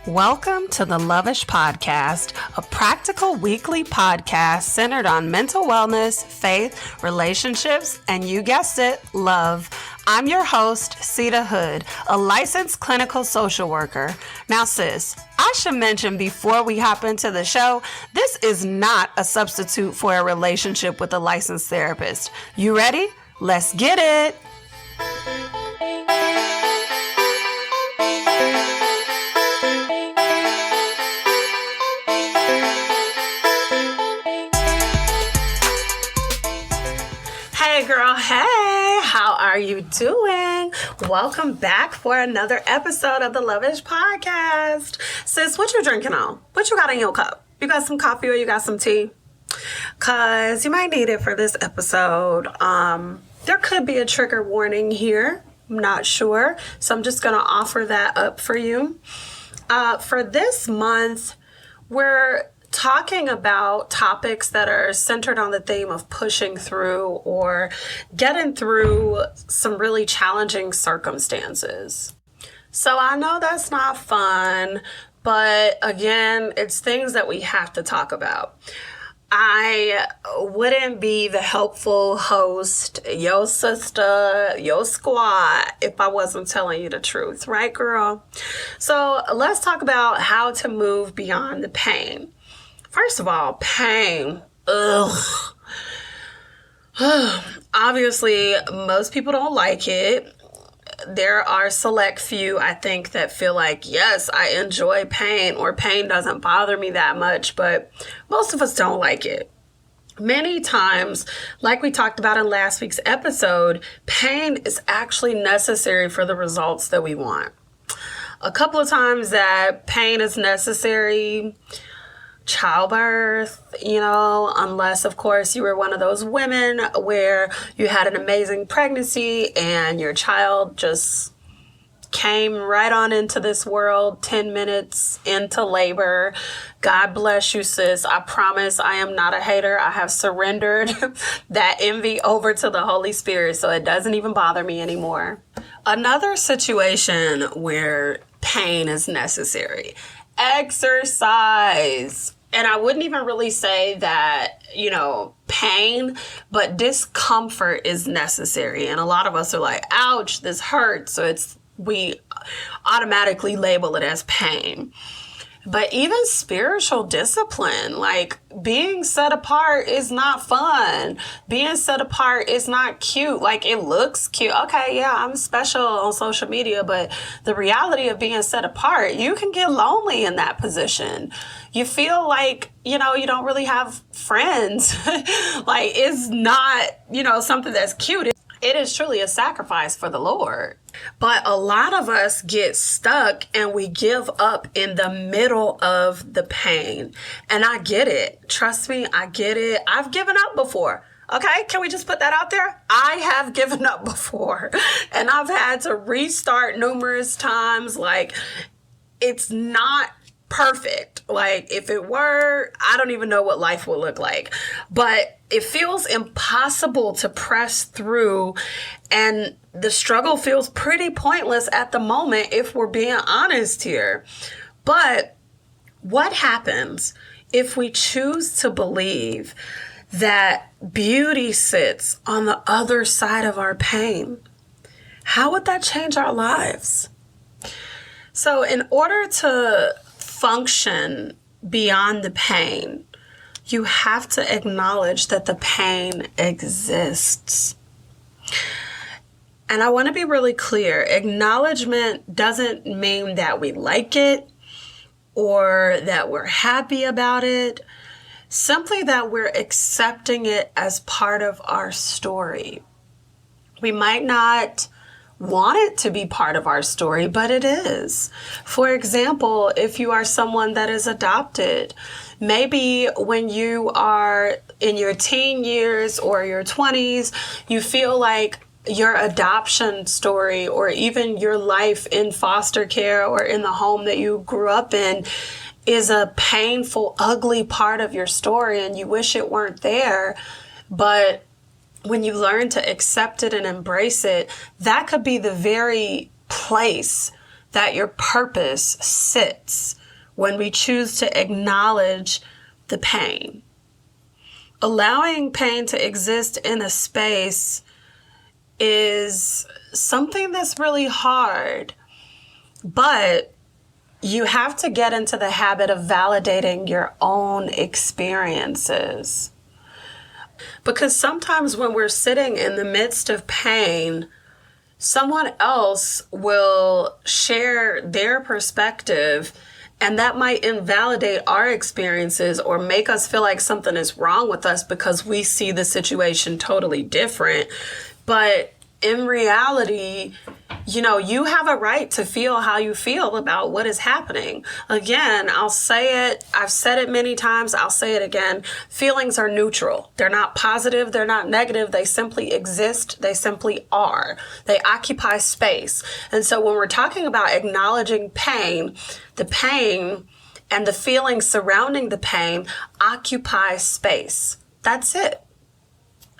Welcome to the Loveish Podcast, a practical weekly podcast centered on mental wellness, faith, relationships, and you guessed it, love. I'm your host, Seida Hood, a licensed clinical social worker. Now, sis, I should mention before we hop into the show, this is not a substitute for a relationship with a licensed therapist. You ready? Let's get it. Hey girl, hey, how are you doing? Welcome back for another episode of the Loveish Podcast. Sis, what you drinking on? What you got in your cup? You got some coffee or you got some tea? Cause you might need it for this episode. There could be a trigger warning here. I'm not sure. So I'm just gonna offer that up for you. For this month, we're talking about topics that are centered on the theme of pushing through or getting through some really challenging circumstances. So I know that's not fun, but again, it's things that we have to talk about. I wouldn't be the helpful host, your sister, your squad, if I wasn't telling you the truth, right, girl? So let's talk about how to move beyond the pain. First of all, pain. Ugh. Obviously, most people don't like it. There are select few, I think, that feel like, yes, I enjoy pain or pain doesn't bother me that much, but most of us don't like it. Many times, like we talked about in last week's episode, pain is actually necessary for the results that we want. A couple of times that pain is necessary, childbirth, unless, of course, you were one of those women where you had an amazing pregnancy and your child just came right on into this world 10 minutes into labor. God bless you, sis. I promise I am not a hater. I have surrendered that envy over to the Holy Spirit, so it doesn't even bother me anymore. Another situation where pain is necessary. Exercise. And I wouldn't even really say that, pain, but discomfort is necessary. And a lot of us are like, ouch, this hurts. So we automatically label it as pain. But even spiritual discipline, like being set apart is not fun. Being set apart is not cute. Like it looks cute. Okay, yeah, I'm special on social media, but the reality of being set apart, you can get lonely in that position. You feel like, you don't really have friends. Like it's not, something that's cute. It is truly a sacrifice for the Lord. But a lot of us get stuck and we give up in the middle of the pain. And I get it. Trust me, I get it. I've given up before. Okay, can we just put that out there? I have given up before. And I've had to restart numerous times. Like, it's not perfect. Like, if it were, I don't even know what life would look like. But it feels impossible to press through, and the struggle feels pretty pointless at the moment if we're being honest here. But what happens if we choose to believe that beauty sits on the other side of our pain? How would that change our lives? So in order to function beyond the pain, you have to acknowledge that the pain exists. And I want to be really clear. Acknowledgement doesn't mean that we like it or that we're happy about it. Simply that we're accepting it as part of our story. We might not want it to be part of our story, but it is. For example, if you are someone that is adopted, maybe when you are in your teen years or your 20s, you feel like your adoption story or even your life in foster care or in the home that you grew up in is a painful, ugly part of your story and you wish it weren't there. But when you learn to accept it and embrace it, that could be the very place that your purpose sits when we choose to acknowledge the pain. Allowing pain to exist in a space is something that's really hard, but you have to get into the habit of validating your own experiences. Because sometimes when we're sitting in the midst of pain, someone else will share their perspective, and that might invalidate our experiences or make us feel like something is wrong with us because we see the situation totally different. But in reality, you have a right to feel how you feel about what is happening. Again, I'll say it. I've said it many times. I'll say it again. Feelings are neutral. They're not positive. They're not negative. They simply exist. They simply are. They occupy space. And so when we're talking about acknowledging pain, the pain and the feelings surrounding the pain occupy space. That's it.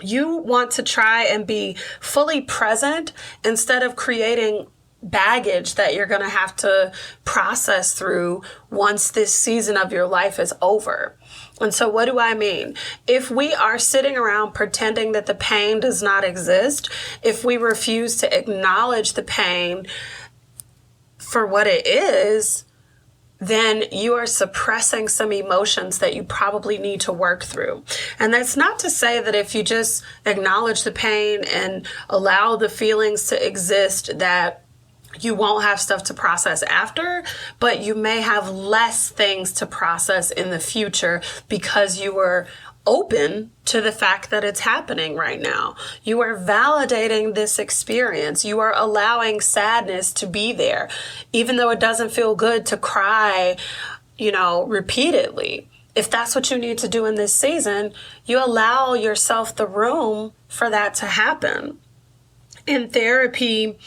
You want to try and be fully present instead of creating baggage that you're going to have to process through once this season of your life is over. And so what do I mean? If we are sitting around pretending that the pain does not exist, if we refuse to acknowledge the pain for what it is, then you are suppressing some emotions that you probably need to work through. And that's not to say that if you just acknowledge the pain and allow the feelings to exist, that you won't have stuff to process after, but you may have less things to process in the future because you were open to the fact that it's happening right now. You are validating this experience. You are allowing sadness to be there, even though it doesn't feel good to cry, repeatedly. If that's what you need to do in this season, you allow yourself the room for that to happen. In therapy,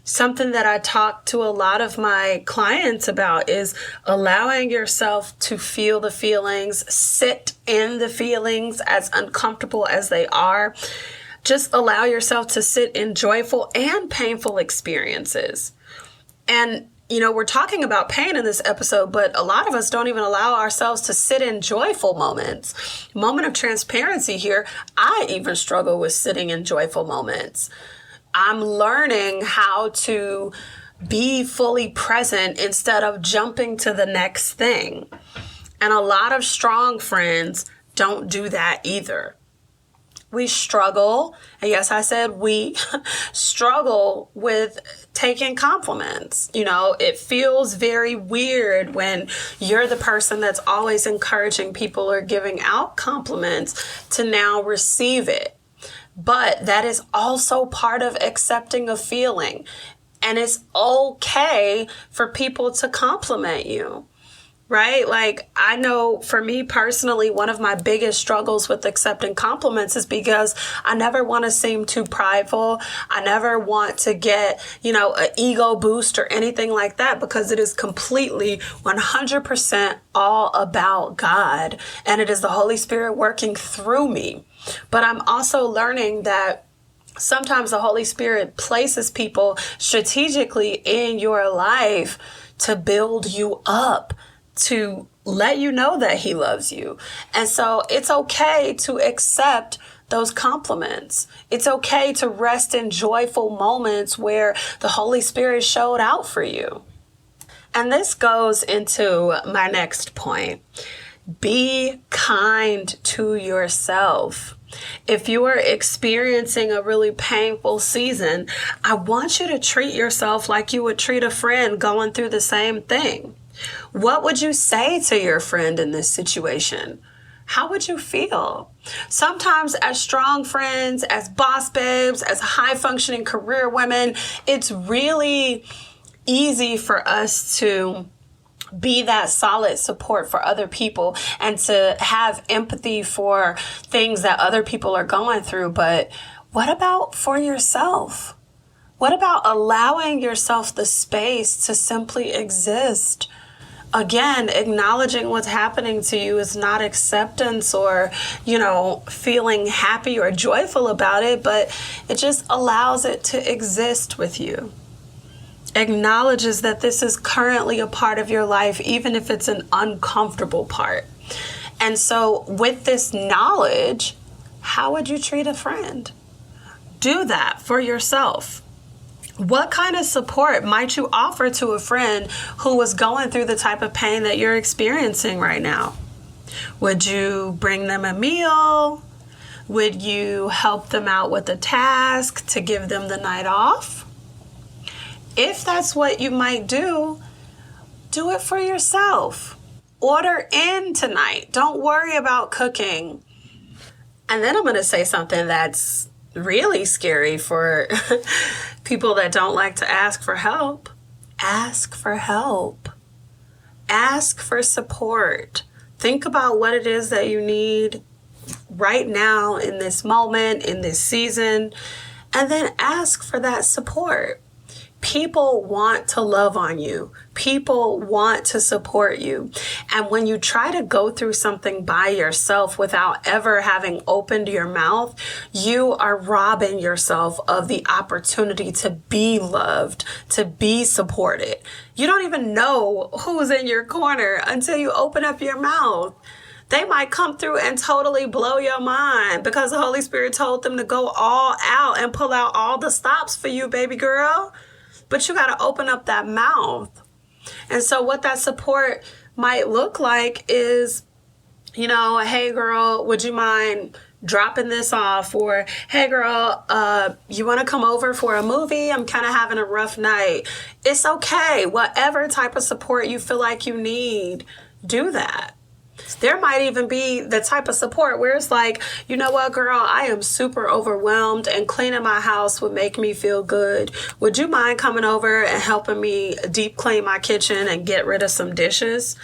something that I talk to a lot of my clients about is allowing yourself to feel the feelings, sit in the feelings as uncomfortable as they are. Just allow yourself to sit in joyful and painful experiences. And, we're talking about pain in this episode, but a lot of us don't even allow ourselves to sit in joyful moments. Moment of transparency here. I even struggle with sitting in joyful moments. I'm learning how to be fully present instead of jumping to the next thing. And a lot of strong friends don't do that either. We struggle, and yes, I said we struggle with taking compliments. It feels very weird when you're the person that's always encouraging people or giving out compliments to now receive it. But that is also part of accepting a feeling. And it's okay for people to compliment you, right? Like, I know for me personally, one of my biggest struggles with accepting compliments is because I never want to seem too prideful. I never want to get, an ego boost or anything like that, because it is completely 100% all about God. And it is the Holy Spirit working through me. But I'm also learning that sometimes the Holy Spirit places people strategically in your life to build you up, to let you know that He loves you. And so it's okay to accept those compliments. It's okay to rest in joyful moments where the Holy Spirit showed out for you. And this goes into my next point. Be kind to yourself. If you are experiencing a really painful season, I want you to treat yourself like you would treat a friend going through the same thing. What would you say to your friend in this situation? How would you feel? Sometimes as strong friends, as boss babes, as high-functioning career women, it's really easy for us to be that solid support for other people and to have empathy for things that other people are going through. But what about for yourself? What about allowing yourself the space to simply exist? Again, acknowledging what's happening to you is not acceptance or, feeling happy or joyful about it, but it just allows it to exist with you. acknowledges that this is currently a part of your life, even if it's an uncomfortable part. And so with this knowledge, how would you treat a friend? Do that for yourself. What kind of support might you offer to a friend who was going through the type of pain that you're experiencing right now? Would you bring them a meal? Would you help them out with a task to give them the night off? If that's what you might do it for yourself. Order in tonight. Don't worry about cooking. And then I'm going to say something that's really scary for people that don't like to ask for help. Ask for help. Ask for support. Think about what it is that you need right now in this moment, in this season, and then ask for that support. People want to love on you. People want to support you. And when you try to go through something by yourself without ever having opened your mouth, you are robbing yourself of the opportunity to be loved, to be supported. You don't even know who's in your corner until you open up your mouth. They might come through and totally blow your mind because the Holy Spirit told them to go all out and pull out all the stops for you, baby girl. But you got to open up that mouth. And so what that support might look like is, hey girl, would you mind dropping this off? Or, hey girl, you want to come over for a movie? I'm kind of having a rough night. It's okay. Whatever type of support you feel like you need, do that. There might even be the type of support where it's like, you know what, girl, I am super overwhelmed and cleaning my house would make me feel good. Would you mind coming over and helping me deep clean my kitchen and get rid of some dishes?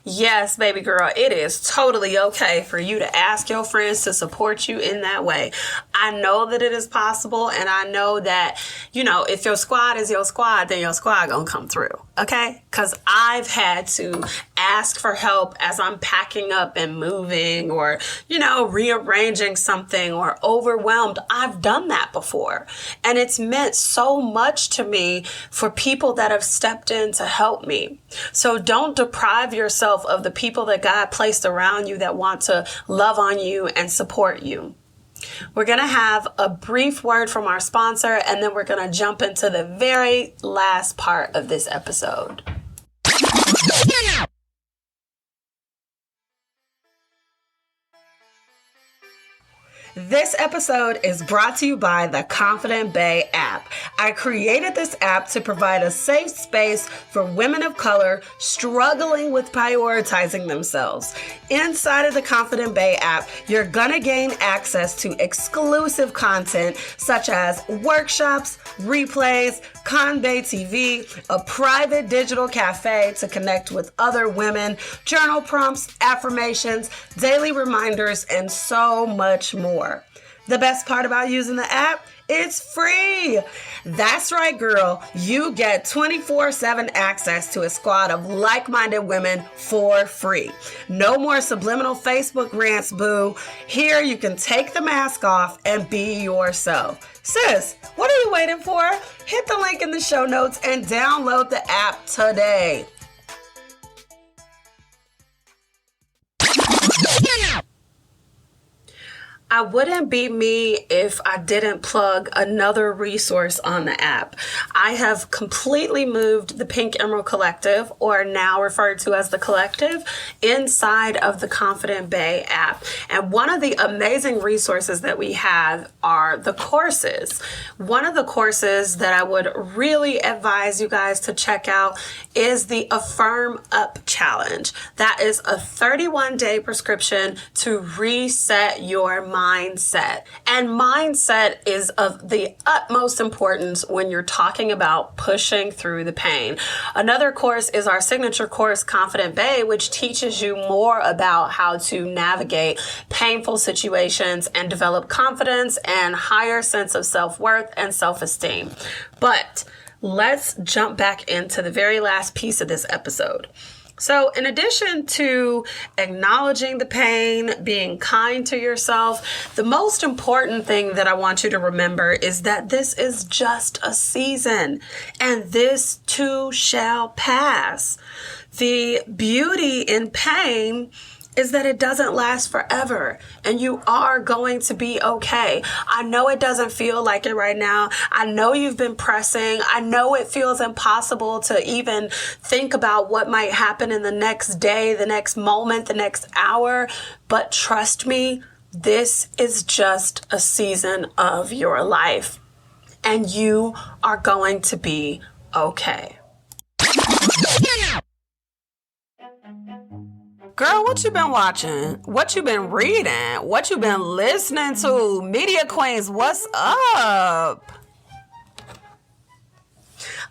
Yes, baby girl, it is totally okay for you to ask your friends to support you in that way. I know that it is possible, and I know that, if your squad is your squad, then your squad gonna come through, okay? Because I've had to ask for help as I'm packing up and moving or, rearranging something or overwhelmed. I've done that before, and it's meant so much to me for people that have stepped in to help me. So don't deprive yourself of the people that God placed around you that want to love on you and support you. We're going to have a brief word from our sponsor, and then we're going to jump into the very last part of this episode. This episode is brought to you by the Confident Bae App. I created this app to provide a safe space for women of color struggling with prioritizing themselves. Inside of the Confident Bae App, you're gonna gain access to exclusive content such as workshops, replays, Conbay TV, a private digital cafe to connect with other women, journal prompts, affirmations, daily reminders, and so much more. The best part about using the app, it's free. That's right, girl. You get 24/7 access to a squad of like-minded women for free. No more subliminal Facebook rants, boo. Here you can take the mask off and be yourself. Sis, what are you waiting for? Hit the link in the show notes and download the app today. I wouldn't be me if I didn't plug another resource on the app. I have completely moved the Pink Emerald Collective, or now referred to as the Collective, inside of the Confident Bae app. And one of the amazing resources that we have are the courses. One of the courses that I would really advise you guys to check out is the Affirm Up Challenge. That is a 31-day prescription to reset your mindset. And mindset is of the utmost importance when you're talking about pushing through the pain. Another course is our signature course, Confident Bae, which teaches you more about how to navigate painful situations and develop confidence and higher sense of self-worth and self-esteem. But let's jump back into the very last piece of this episode. So in addition to acknowledging the pain, being kind to yourself, the most important thing that I want you to remember is that this is just a season, and this too shall pass. The beauty in pain is that it doesn't last forever, and you are going to be okay. I know it doesn't feel like it right now. I know you've been pressing. I know it feels impossible to even think about what might happen in the next day, the next moment, the next hour. But trust me, this is just a season of your life, and you are going to be okay. Girl, what you been watching? What you been reading? What you been listening to? Media Queens, what's up?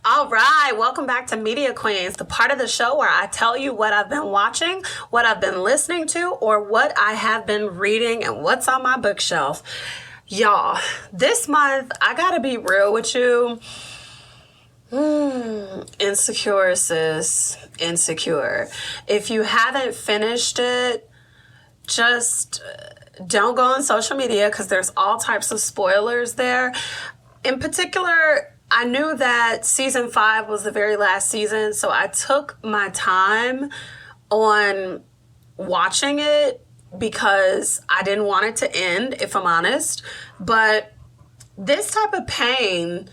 All right, welcome back to Media Queens, the part of the show where I tell you what I've been watching, what I've been listening to, or what I have been reading and what's on my bookshelf. Y'all, this month, I gotta be real with you. Insecure, sis. Insecure. If you haven't finished it, just don't go on social media because there's all types of spoilers there. In particular, I knew that season 5 was the very last season, so I took my time on watching it because I didn't want it to end, if I'm honest. But this type of pain,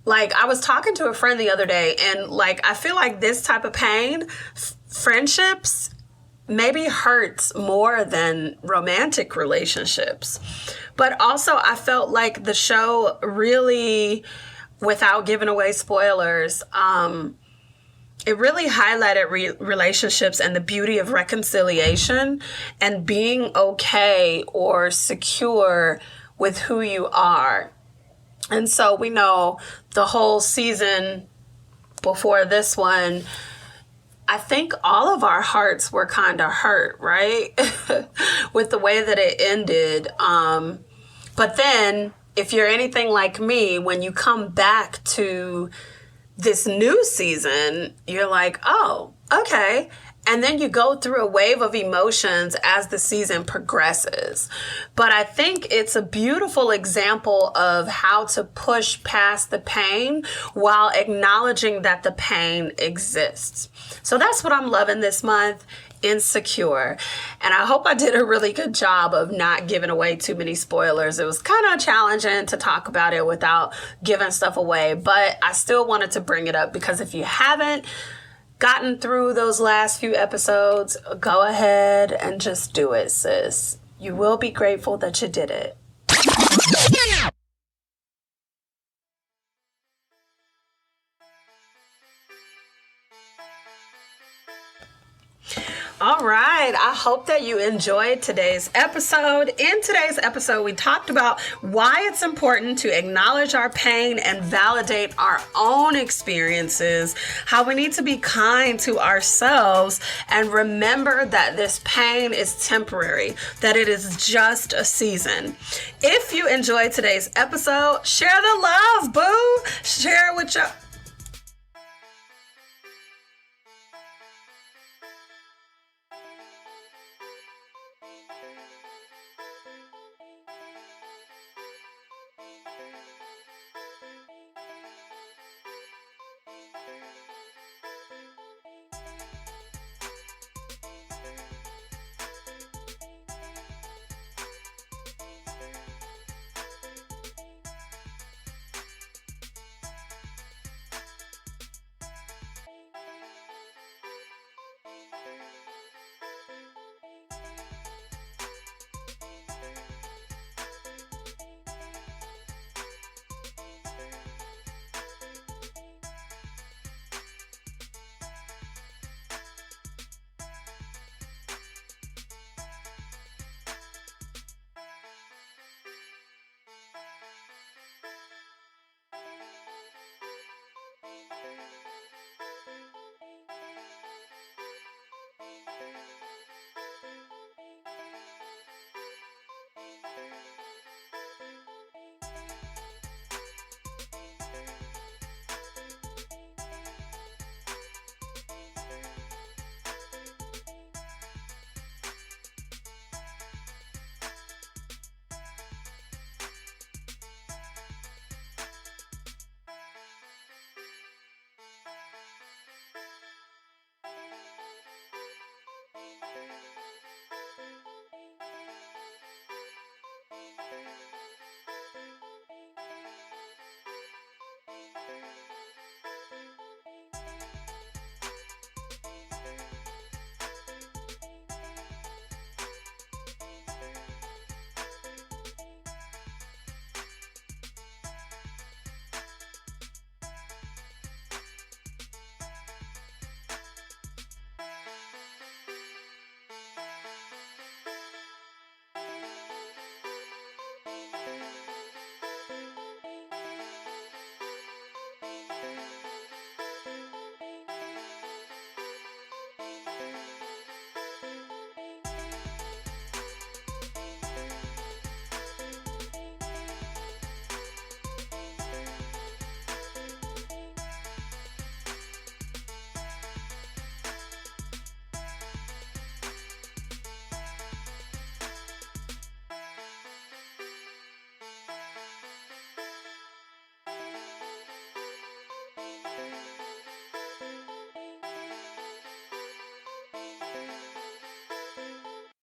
like, I was talking to a friend the other day, and, like, I feel like this type of pain, friendships maybe hurts more than romantic relationships. But also, I felt like the show really, without giving away spoilers, it really highlighted relationships and the beauty of reconciliation and being okay or secure with who you are. And so we know the whole season before this one, I think all of our hearts were kind of hurt, right? With the way that it ended. But then if you're anything like me, when you come back to this new season, you're like, oh, okay. And then you go through a wave of emotions as the season progresses. But I think it's a beautiful example of how to push past the pain while acknowledging that the pain exists. So that's what I'm loving this month, Insecure. And I hope I did a really good job of not giving away too many spoilers. It was kind of challenging to talk about it without giving stuff away, but I still wanted to bring it up because if you haven't gotten through those last few episodes, go ahead and just do it, sis. You will be grateful that you did it. All right. I hope that you enjoyed today's episode. In today's episode, we talked about why it's important to acknowledge our pain and validate our own experiences, how we need to be kind to ourselves, and remember that this pain is temporary, that it is just a season. If you enjoyed today's episode, share the love, boo. Share it with your